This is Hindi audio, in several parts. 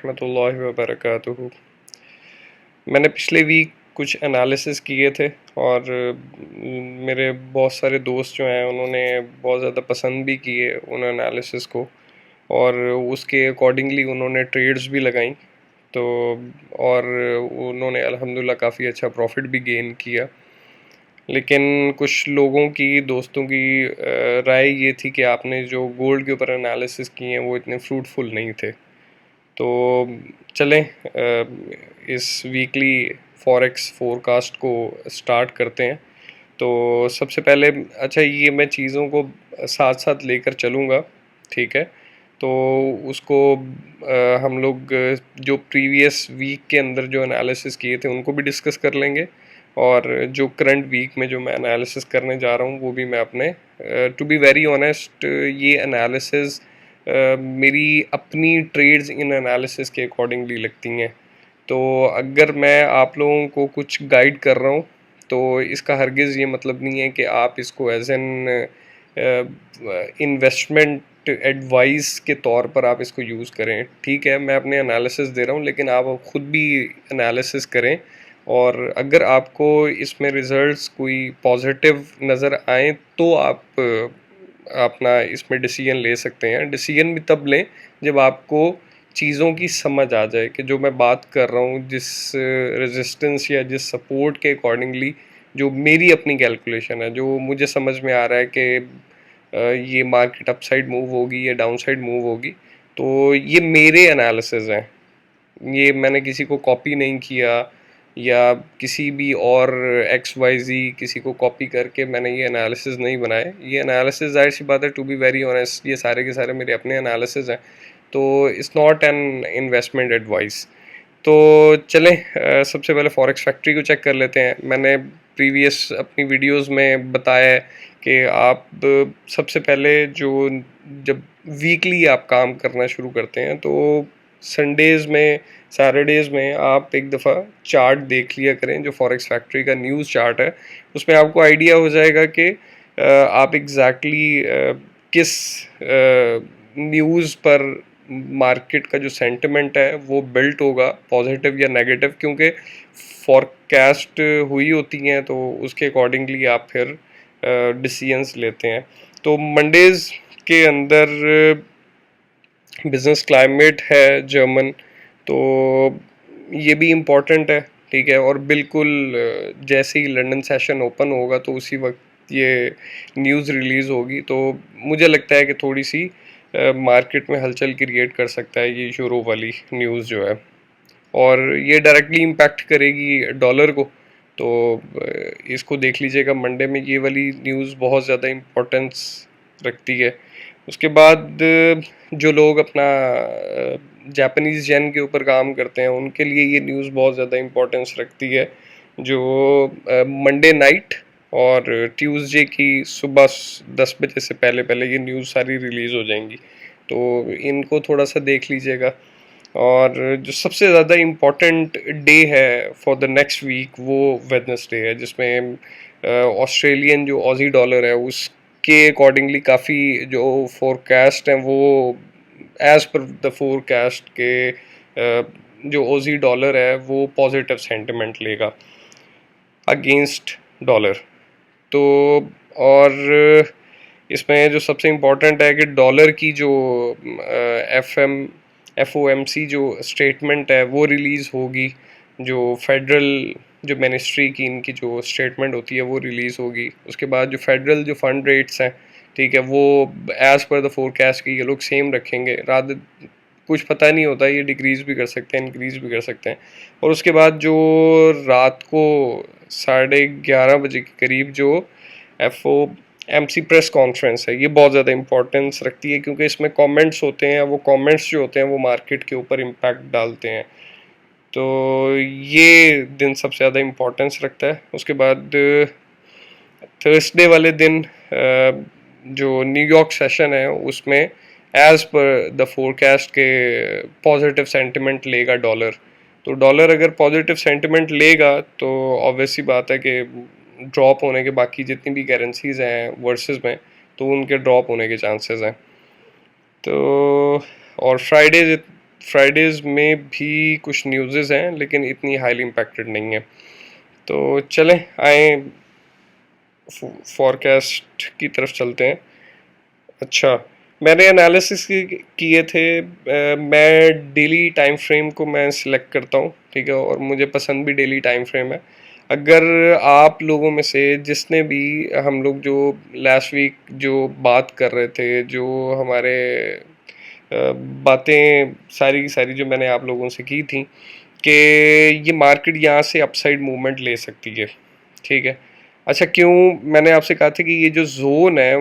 रहमतुल्लाहि व बरकातुहू। मैंने पिछले वीक कुछ एनालिसिस किए थे और मेरे बहुत सारे दोस्त जो हैं उन्होंने बहुत ज़्यादा पसंद भी किए उन एनालिसिस को और उसके अकॉर्डिंगली उन्होंने ट्रेड्स भी लगाई। तो और उन्होंने अल्हम्दुलिल्लाह काफ़ी अच्छा प्रॉफिट भी गेन किया। लेकिन कुछ लोगों की दोस्तों की राय ये थी कि आपने जो गोल्ड के ऊपर एनालिसिस किए हैं वो इतने फ्रूटफुल नहीं थे। तो चलें इस वीकली फॉरेक्स फोरकास्ट को स्टार्ट करते हैं। तो सबसे पहले अच्छा ये मैं चीज़ों को साथ साथ लेकर चलूँगा, ठीक है। तो उसको हम लोग जो प्रीवियस वीक के अंदर जो एनालिसिस किए थे उनको भी डिस्कस कर लेंगे और जो करंट वीक में जो मैं एनालिसिस करने जा रहा हूँ वो भी मैं अपने टू बी वेरी ऑनेस्ट ये एनालिसिस मेरी अपनी ट्रेड्स इन एनालिसिस के अकॉर्डिंगली लगती हैं। तो अगर मैं आप लोगों को कुछ गाइड कर रहा हूँ तो इसका हरगिज़ ये मतलब नहीं है कि आप इसको एज एन इन्वेस्टमेंट एडवाइस के तौर पर आप इसको यूज़ करें। ठीक है, मैं अपने एनालिसिस दे रहा हूँ लेकिन आप ख़ुद भी एनालिसिस करें और अगर आपको इसमें रिज़ल्ट्स कोई पॉजिटिव नज़र आए तो आप अपना इसमें डिसीजन ले सकते हैं। डिसीजन भी तब लें जब आपको चीज़ों की समझ आ जाए कि जो मैं बात कर रहा हूँ जिस रेजिस्टेंस या जिस सपोर्ट के अकॉर्डिंगली जो मेरी अपनी कैलकुलेशन है, जो मुझे समझ में आ रहा है कि ये मार्केट अपसाइड मूव होगी या डाउनसाइड मूव होगी। तो ये मेरे एनालिसिस हैं, ये मैंने किसी को कॉपी नहीं किया या किसी भी और एक्स वाई जी किसी को कॉपी करके मैंने ये एनालिसिस नहीं बनाए। ये एनालिसिस ज़ाहिर सी बात है, टू बी वेरी ऑनेस्ट, ये सारे के सारे मेरे अपने एनालिसिस हैं। तो it's not an investment advice. तो चलें सबसे पहले फॉरेक्स फैक्ट्री को चेक कर लेते हैं। मैंने प्रीवियस अपनी वीडियोस में बताया है कि आप सबसे पहले जो जब वीकली आप काम करना शुरू करते हैं तो संडेज़ में सैटरडेज़ में आप एक दफ़ा चार्ट देख लिया करें, जो फॉरेक्स फैक्ट्री का न्यूज़ चार्ट है। उसमें आपको आइडिया हो जाएगा कि आप एग्जैक्टली किस न्यूज़ पर मार्केट का जो सेंटिमेंट है वो बिल्ट होगा, पॉजिटिव या नेगेटिव, क्योंकि फॉरकास्ट हुई होती हैं तो उसके अकॉर्डिंगली आप फिर डिसीजंस लेते हैं। तो मंडेज़ के अंदर बिज़नेस क्लाइमेट है जर्मन, तो ये भी इम्पॉर्टेंट है, ठीक है। और बिल्कुल जैसे ही लंदन सेशन ओपन होगा तो उसी वक्त ये न्यूज़ रिलीज़ होगी। तो मुझे लगता है कि थोड़ी सी मार्केट में हलचल क्रिएट कर सकता है ये यूरो वाली न्यूज़ जो है, और ये डायरेक्टली इम्पैक्ट करेगी डॉलर को। तो इसको देख लीजिएगा, मंडे में ये वाली न्यूज़ बहुत ज़्यादा इम्पोर्टेंस रखती है। उसके बाद जो लोग अपना जापानीज़ येन के ऊपर काम करते हैं उनके लिए ये न्यूज़ बहुत ज़्यादा इम्पोर्टेंस रखती है, जो मंडे नाइट और ट्यूसडे की सुबह 10 बजे से पहले पहले ये न्यूज़ सारी रिलीज़ हो जाएंगी। तो इनको थोड़ा सा देख लीजिएगा। और जो सबसे ज़्यादा इम्पॉर्टेंट डे है फॉर द नेक्स्ट वीक वो वेडनेसडे है, जिसमें ऑस्ट्रेलियन जो ऑजी डॉलर है उसके अकॉर्डिंगली काफ़ी जो फोरकास्ट हैं वो एज़ पर द फोरकास्ट के जो ऑजी डॉलर है वो पॉजिटिव सेंटिमेंट लेगा अगेंस्ट डॉलर। तो और इसमें जो सबसे इम्पोर्टेंट है कि डॉलर की जो FOMC जो स्टेटमेंट है वो रिलीज़ होगी, जो फेडरल जो मिनिस्ट्री की इनकी जो स्टेटमेंट होती है वो रिलीज़ होगी। उसके बाद जो फेडरल जो फंड रेट्स हैं, ठीक है, वो एज़ पर द फोरकास्ट की ये लोग सेम रखेंगे। रात कुछ पता नहीं होता, ये डिक्रीज़ भी कर सकते हैं, इंक्रीज़ भी कर सकते हैं। और उसके बाद जो रात को 11:30 बजे के करीब जो FOMC प्रेस कॉन्फ्रेंस है, ये बहुत ज़्यादा इंपॉर्टेंस रखती है, क्योंकि इसमें कमेंट्स होते हैं, वो कमेंट्स जो होते हैं वो मार्केट के ऊपर इम्पैक्ट डालते हैं। तो ये दिन सबसे ज़्यादा इम्पोर्टेंस रखता है। उसके बाद थर्सडे वाले दिन जो न्यूयॉर्क सेशन है उसमें एज़ पर द फोरकास्ट के पॉजिटिव सेंटिमेंट लेगा डॉलर। तो डॉलर अगर पॉजिटिव सेंटिमेंट लेगा तो ऑब्वियसली बात है कि ड्रॉप होने के बाकी जितनी भी करेंसीज हैं वर्सेस में, तो उनके ड्रॉप होने के चांसेस हैं। तो और फ्राइडेज़ में भी कुछ न्यूज़ेज़ हैं लेकिन इतनी हाईली इम्पैक्टेड नहीं है। तो चलें आए फॉरकास्ट की तरफ चलते हैं। अच्छा, मैंने एनालिसिस किए थे। मैं डेली टाइम फ्रेम को मैं सिलेक्ट करता हूँ, ठीक है, और मुझे पसंद भी डेली टाइम फ्रेम है। अगर आप लोगों में से जिसने भी हम लोग जो लास्ट वीक जो बात कर रहे थे, जो हमारे बातें सारी की सारी जो मैंने आप लोगों से की थी कि ये मार्केट यहाँ से अपसाइड मूवमेंट ले सकती है, ठीक है। अच्छा, क्यों मैंने आपसे कहा था कि ये जो जोन है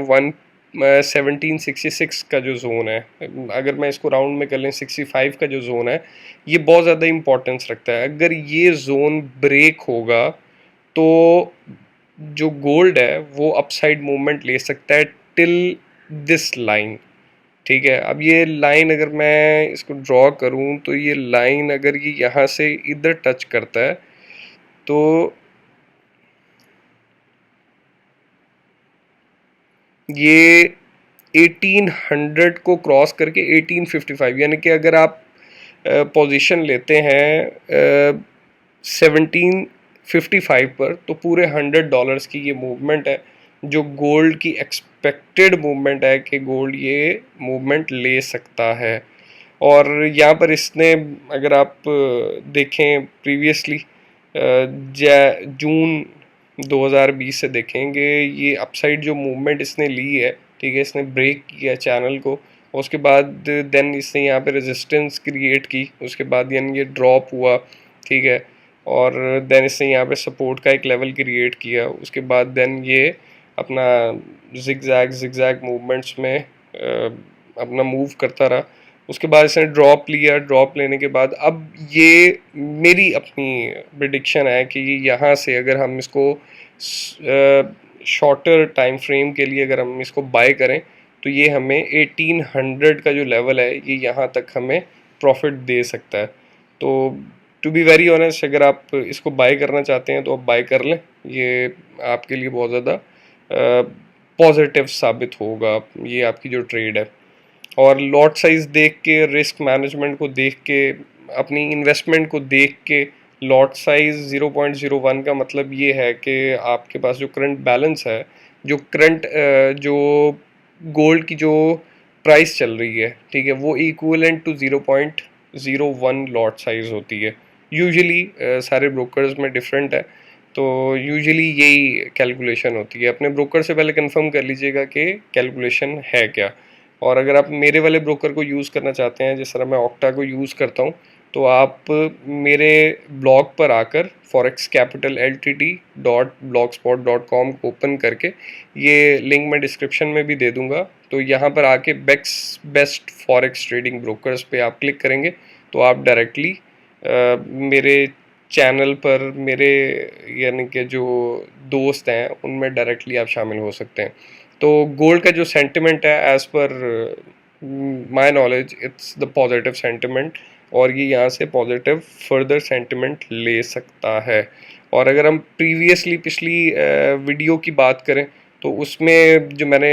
1766 का जो जोन है, अगर मैं इसको राउंड में कर लें 65 का जो जोन है, ये बहुत ज़्यादा इंपॉर्टेंस रखता है। अगर ये जोन ब्रेक होगा तो जो गोल्ड है वो अपसाइड मूवमेंट ले सकता है टिल दिस लाइन, ठीक है। अब ये लाइन अगर मैं इसको ड्रॉ करूं तो ये लाइन अगर ये यहाँ से इधर टच करता है तो ये 1800 को क्रॉस करके 1855, यानी कि अगर आप पोजीशन लेते हैं 1755 पर, तो पूरे $100 की ये मूवमेंट है जो गोल्ड की एक्सपेक्टेड मूवमेंट है कि गोल्ड ये मूवमेंट ले सकता है। और यहाँ पर इसने, अगर आप देखें प्रीवियसली जून 2020 से देखेंगे, ये अपसाइड जो मूवमेंट इसने ली है, ठीक है, इसने ब्रेक किया चैनल को, उसके बाद देन इसने यहाँ पे रेजिस्टेंस क्रिएट की, उसके बाद यानी ये ड्रॉप हुआ, ठीक है, और देन इसने यहाँ पे सपोर्ट का एक लेवल क्रिएट किया, उसके बाद देन ये अपना जिगजैग मूवमेंट्स में अपना मूव करता रहा। उसके बाद इसने ड्रॉप लिया, ड्रॉप लेने के बाद अब ये मेरी अपनी प्रिडिक्शन है कि यहाँ से अगर हम इसको शॉर्टर टाइम फ्रेम के लिए अगर हम इसको बाय करें तो ये हमें 1800 का जो लेवल है ये यहाँ तक हमें प्रॉफिट दे सकता है। तो टू बी वेरी ऑनेस्ट, अगर आप इसको बाय करना चाहते हैं तो आप बाय कर लें, ये आपके लिए बहुत ज़्यादा पॉजिटिव साबित होगा ये आपकी जो ट्रेड है। और लॉट साइज देख के, रिस्क मैनेजमेंट को देख के, अपनी इन्वेस्टमेंट को देख के, लॉट साइज 0.01 का मतलब ये है कि आपके पास जो करंट बैलेंस है, जो करंट जो गोल्ड की जो प्राइस चल रही है, ठीक है, वो इक्विवेलेंट टू 0.01 लॉट साइज होती है। यूजुअली सारे ब्रोकर्स में डिफरेंट है, तो यूजुअली यही कैलकुलेशन होती है। अपने ब्रोकर से पहले कंफर्म कर लीजिएगा कि कैलकुलेशन है क्या। और अगर आप मेरे वाले ब्रोकर को यूज़ करना चाहते हैं, जिस तरह मैं ऑक्टा को यूज़ करता हूँ, तो आप मेरे ब्लॉग पर आकर forexcapital.ltd.blogspot.com को ओपन करके, ये लिंक मैं डिस्क्रिप्शन में भी दे दूंगा, तो यहाँ पर आके बेस्ट फॉरेक्स ट्रेडिंग ब्रोकर्स पे आप क्लिक करेंगे तो आप डायरेक्टली मेरे चैनल पर, मेरे यानी कि जो दोस्त हैं उनमें डायरेक्टली आप शामिल हो सकते हैं। तो गोल्ड का जो सेंटिमेंट है, as per my knowledge, it's the positive sentiment, और ये यहाँ से पॉजिटिव फर्दर सेंटिमेंट ले सकता है। और अगर हम प्रीवियसली पिछली वीडियो की बात करें तो उसमें जो मैंने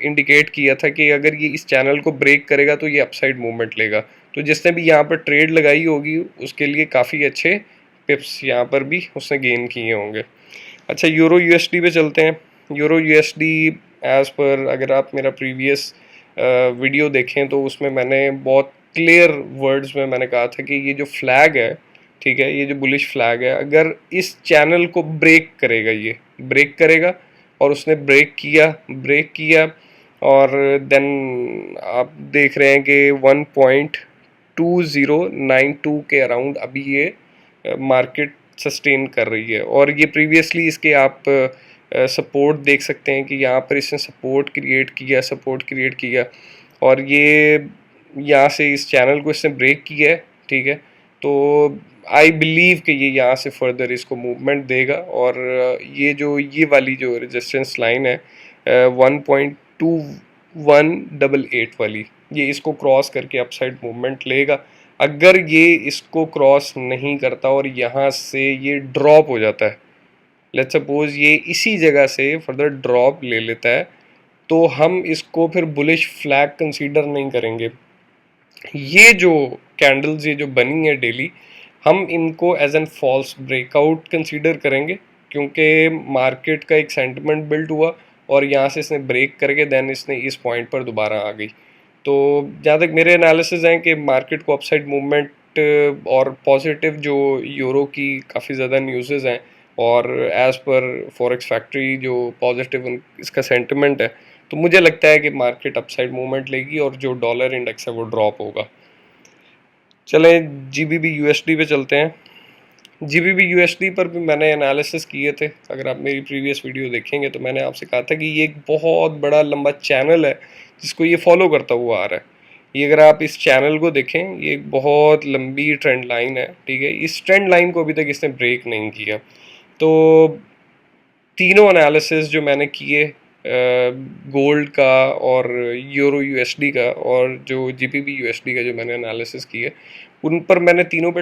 इंडिकेट किया था कि अगर ये इस चैनल को ब्रेक करेगा तो ये अपसाइड मूवमेंट लेगा, तो जिसने भी यहाँ पर ट्रेड लगाई होगी उसके लिए काफ़ी अच्छे पिप्स यहाँ पर भी उसने गेन किए होंगे। अच्छा, यूरो यूएसडी पे चलते हैं। यूरो यूएसडी एज़ पर, अगर आप मेरा प्रीवियस वीडियो देखें तो उसमें मैंने बहुत क्लियर वर्ड्स में मैंने कहा था कि ये जो फ्लैग है, ठीक है, ये जो बुलिश फ्लैग है, अगर इस चैनल को ब्रेक करेगा, ये ब्रेक करेगा, और उसने ब्रेक किया और देन आप देख रहे हैं कि 1.2092 के अराउंड अभी ये मार्केट सस्टेन कर रही है। और ये प्रीवियसली इसके आप सपोर्ट देख सकते हैं कि यहाँ पर इसने सपोर्ट क्रिएट किया और ये यहाँ से इस चैनल को इसने ब्रेक किया है, ठीक है। तो आई बिलीव कि ये यहाँ से फर्दर इसको मूवमेंट देगा, और ये वाली जो रेजिस्टेंस लाइन है 1.2188 वाली, ये इसको क्रॉस करके अपसाइड मूवमेंट लेगा। अगर ये इसको क्रॉस नहीं करता और यहाँ से ये ड्रॉप हो जाता है, लेट्स सपोज ये इसी जगह से फर्दर ड्रॉप ले लेता है, तो हम इसको फिर बुलिश फ्लैग कंसीडर नहीं करेंगे। ये जो कैंडल्स ये जो बनी है डेली, हम इनको as an false breakout consider करेंगे, क्योंकि मार्केट का एक सेंटिमेंट बिल्ड हुआ और यहाँ से इसने ब्रेक करके देन इसने इस पॉइंट पर दोबारा आ गई। तो जहाँ तक मेरे एनालिसिस हैं कि मार्केट को अपसाइड मूवमेंट और पॉजिटिव जो यूरो की काफ़ी ज़्यादा न्यूज़ हैं, और एज़ पर फॉरेक्स फैक्ट्री जो पॉजिटिव इसका सेंटिमेंट है, तो मुझे लगता है कि मार्केट अपसाइड मूवमेंट लेगी और जो डॉलर इंडेक्स है वो ड्रॉप होगा। चलें जीबीबी यूएसडी पे चलते हैं। जीबीबी यूएसडी पर भी मैंने एनालिसिस किए थे, अगर आप मेरी प्रीवियस वीडियो देखेंगे तो मैंने आपसे कहा था कि ये एक बहुत बड़ा लंबा चैनल है जिसको ये फॉलो करता हुआ आ रहा है। ये अगर आप इस चैनल को देखें, ये एक बहुत लंबी ट्रेंड लाइन है, ठीक है। इस ट्रेंड लाइन को अभी तक इसने ब्रेक नहीं किया। तो तीनों एनालिसिस जो मैंने किए, गोल्ड का और यूरो यूएसडी का और जो जीबीबी यूएसडी का जो मैंने एनालिसिस किए, उन पर मैंने तीनों पे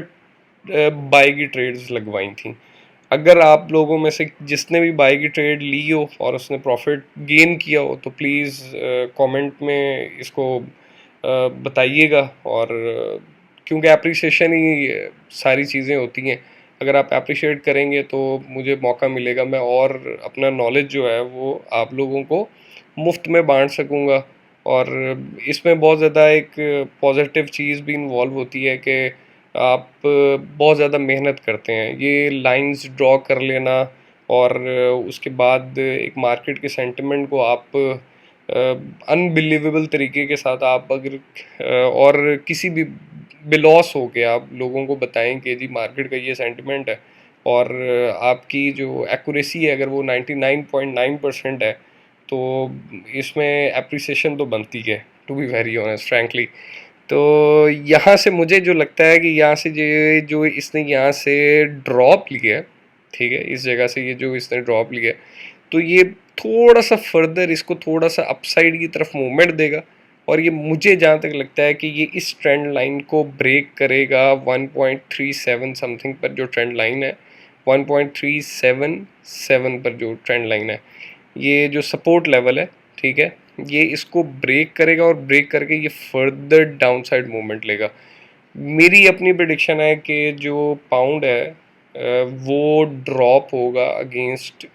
बाई की ट्रेड्स लगवाई थी। अगर आप लोगों में से जिसने भी बाई की ट्रेड ली हो और उसने प्रॉफिट गेन किया हो तो प्लीज़ कमेंट में इसको बताइएगा। और क्योंकि अप्रिसिएशन ही सारी चीज़ें होती हैं, अगर आप अप्रिशिएट करेंगे तो मुझे मौका मिलेगा, मैं और अपना नॉलेज जो है वो आप लोगों को मुफ्त में बांट सकूँगा। और इसमें बहुत ज़्यादा एक पॉजिटिव चीज़ भी इन्वॉल्व होती है कि आप बहुत ज़्यादा मेहनत करते हैं, ये लाइंस ड्रॉ कर लेना और उसके बाद एक मार्केट के सेंटिमेंट को आप अनबिलीवेबल तरीके के साथ आप अगर और किसी भी बिलॉस हो के आप लोगों को बताएं कि जी मार्केट का ये सेंटिमेंट है, और आपकी जो एक्यूरेसी है अगर वो 99.9% है, तो इसमें अप्रिसिएशन तो बनती है, to be very honest frankly. तो यहाँ से मुझे जो लगता है कि यहाँ से ये जो इसने यहाँ से ड्रॉप लिया है, ठीक है, इस जगह से ये जो इसने ड्रॉप लिया है, तो ये थोड़ा सा फर्दर इसको थोड़ा सा अपसाइड की तरफ मूवमेंट देगा। और ये मुझे जहाँ तक लगता है कि ये इस ट्रेंड लाइन को ब्रेक करेगा 1.37 समथिंग पर, जो ट्रेंड लाइन है 1.377 पर जो ट्रेंड लाइन है, ये जो सपोर्ट लेवल है, ठीक है, ये इसको ब्रेक करेगा और ब्रेक करके ये फर्दर डाउनसाइड मूवमेंट लेगा। मेरी अपनी प्रिडिक्शन है कि जो पाउंड है वो ड्रॉप होगा अगेंस्ट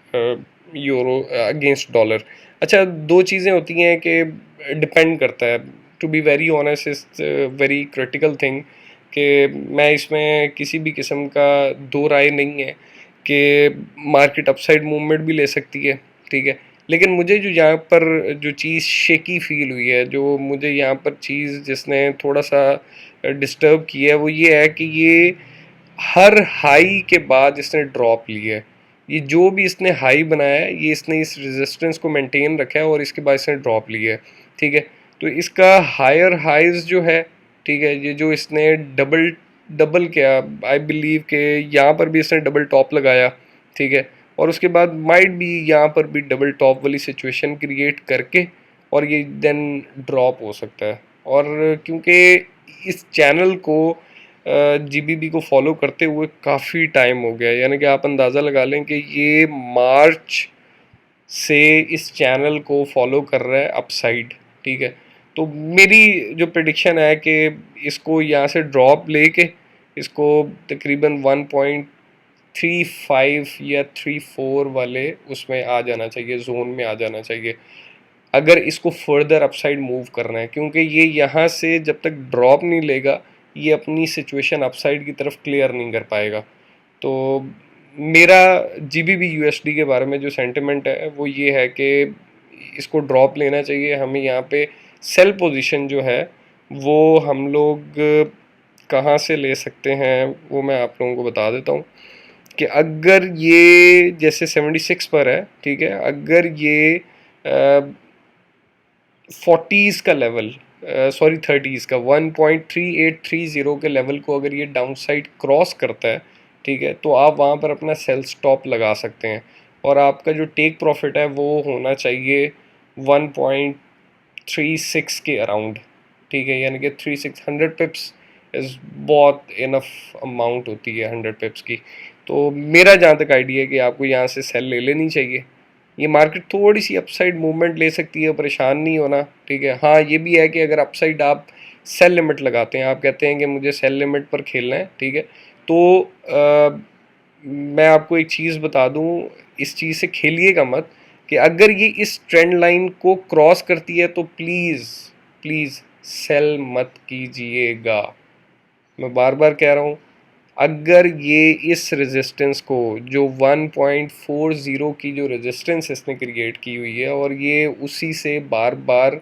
यूरो, अगेंस्ट डॉलर। अच्छा, दो चीज़ें होती हैं कि डिपेंड करता है, to be very honest is very critical thing, कि मैं इसमें किसी भी किस्म का दो राय नहीं है कि मार्केट अपसाइड मूवमेंट भी ले सकती है, ठीक है। लेकिन मुझे जो यहाँ पर जो चीज़ शेकी फील हुई है, जो मुझे यहाँ पर चीज़ जिसने थोड़ा सा डिस्टर्ब किया है, वो ये है कि ये हर हाई के बाद इसने ड्रॉप लिया है। ये जो भी इसने हाई बनाया है, ये इसने इस रेजिस्टेंस को मेंटेन रखा है और इसके बाद इसने ड्रॉप लिया है, ठीक है। तो इसका हायर हाइज जो है, ठीक है, ये जो इसने डबल डबल क्या, आई बिलीव के यहाँ पर भी इसने डबल टॉप लगाया, ठीक है, और उसके बाद माइट भी यहाँ पर भी डबल टॉप वाली सिचुएशन क्रिएट करके और ये देन ड्रॉप हो सकता है। और क्योंकि इस चैनल को जीबीबी को फॉलो करते हुए काफ़ी टाइम हो गया, यानी कि आप अंदाज़ा लगा लें कि ये मार्च से इस चैनल को फॉलो कर रहा है अपसाइड, ठीक है। तो मेरी जो प्रिडिक्शन है कि इसको यहाँ से ड्रॉप लेके इसको तकरीबन 1.35 या 34 वाले उसमें आ जाना चाहिए, जोन में आ जाना चाहिए, अगर इसको फर्दर अपसाइड मूव करना है। क्योंकि ये यहाँ से जब तक ड्रॉप नहीं लेगा, ये अपनी सिचुएशन अपसाइड की तरफ क्लियर नहीं कर पाएगा। तो मेरा जीबीबी यूएसडी के बारे में जो सेंटिमेंट है वो ये है कि इसको ड्रॉप लेना चाहिए हमें। यहाँ पे सेल पोजीशन जो है वो हम लोग कहाँ से ले सकते हैं वो मैं आप लोगों को बता देता हूँ, कि अगर ये जैसे 76 पर है, ठीक है, अगर ये 40s का लेवल, सॉरी 30s का 1.3830 के लेवल को अगर ये डाउन साइड क्रॉस करता है, ठीक है, तो आप वहाँ पर अपना सेल स्टॉप लगा सकते हैं और आपका जो टेक प्रॉफिट है वो होना चाहिए 1.36 के अराउंड, ठीक है, यानी कि 3600 पिप्स इज़ बहुत इनफ अमाउंट होती है 100 पिप्स की। तो मेरा जहाँ तक आइडिया है कि आपको यहाँ से सेल ले लेनी चाहिए। ये मार्केट थोड़ी सी अपसाइड मूवमेंट ले सकती है, परेशान नहीं होना, ठीक है। हाँ, ये भी है कि अगर अपसाइड आप सेल लिमिट लगाते हैं, आप कहते हैं कि मुझे सेल लिमिट पर खेलना है, ठीक है। तो मैं आपको एक चीज़ बता दूं, इस चीज़ से खेलिएगा मत कि अगर ये इस ट्रेंड लाइन को क्रॉस करती है तो प्लीज़ प्लीज़ सेल मत कीजिएगा। मैं बार बार कह रहा हूँ, अगर ये इस रेजिस्टेंस को, जो 1.40 की जो रेजिस्टेंस इसने क्रिएट की हुई है और ये उसी से बार बार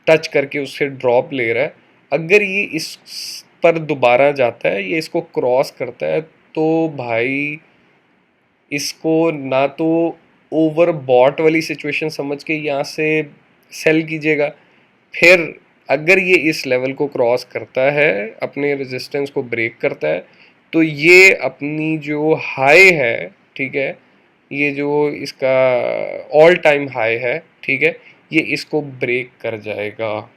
टच करके उससे ड्रॉप ले रहा है, अगर ये इस पर दोबारा जाता है, ये इसको क्रॉस करता है, तो भाई इसको ना तो ओवर बॉट वाली सिचुएशन समझ के यहाँ से सेल कीजिएगा, फिर अगर ये इस लेवल को क्रॉस करता है, अपने रेजिस्टेंस को ब्रेक करता है, तो ये अपनी जो हाई है, ठीक है, ये जो इसका ऑल टाइम हाई है, ठीक है, ये इसको ब्रेक कर जाएगा,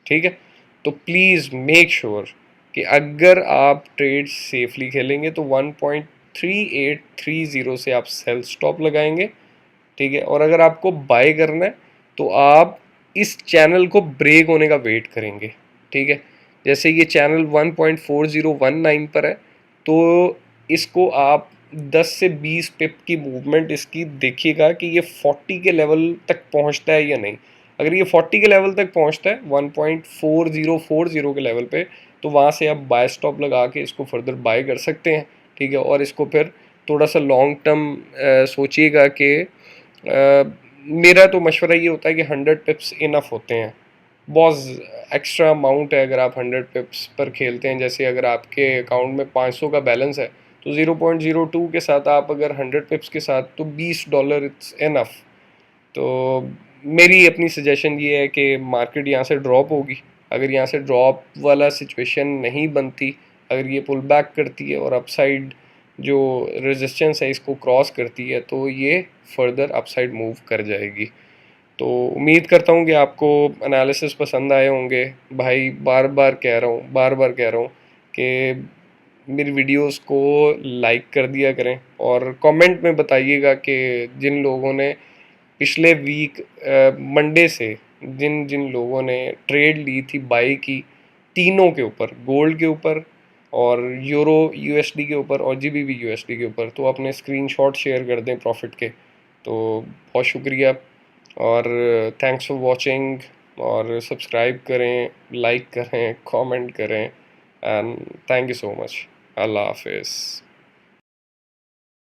ठीक है। तो प्लीज़ मेक श्योर कि अगर आप ट्रेड सेफली खेलेंगे तो 1.3830 से आप सेल स्टॉप लगाएंगे, ठीक है। और अगर आपको बाय करना है तो आप इस चैनल को ब्रेक होने का वेट करेंगे, ठीक है। जैसे ये चैनल 1.4019 पर है, तो इसको आप 10 से 20 पिप की मूवमेंट इसकी देखिएगा कि ये 40 के लेवल तक पहुंचता है या नहीं। अगर ये 40 के लेवल तक पहुंचता है 1.4040 के लेवल पे, तो वहाँ से आप बाय स्टॉप लगा के इसको फर्दर बाय कर सकते हैं, ठीक है। और इसको फिर थोड़ा सा लॉन्ग टर्म सोचिएगा कि मेरा तो मशवरा ये होता है कि 100 पिप्स इनफ होते हैं। बहुत एक्स्ट्रा अमाउंट है अगर आप 100 पिप्स पर खेलते हैं। जैसे अगर आपके अकाउंट में 500 का बैलेंस है तो 0.02 के साथ आप अगर 100 पिप्स के साथ, तो $20 इट्स इनफ। तो मेरी अपनी सजेशन ये है कि मार्केट यहाँ से ड्रॉप होगी। अगर यहाँ से ड्रॉप वाला सिचुएशन नहीं बनती, अगर ये पुल बैक करती है और अपसाइड जो रेजिस्टेंस है इसको क्रॉस करती है, तो ये फर्दर अपसाइड मूव कर जाएगी। तो उम्मीद करता हूँ कि आपको एनालिसिस पसंद आए होंगे। भाई बार बार कह रहा हूँ, बार बार कह रहा हूँ कि मेरी वीडियोस को लाइक कर दिया करें और कमेंट में बताइएगा कि जिन लोगों ने पिछले वीक मंडे से, जिन जिन लोगों ने ट्रेड ली थी बाई की, तीनों के ऊपर, गोल्ड के ऊपर और यूरो यूएसडी के ऊपर और जीबीवी यूएसडी के ऊपर, तो अपने स्क्रीनशॉट शेयर कर दें प्रॉफिट के। तो बहुत शुक्रिया और थैंक्स फॉर वॉचिंग। और सब्सक्राइब करें, लाइक करें, कमेंट करें and thank you so much. अल्लाह हाफिज़।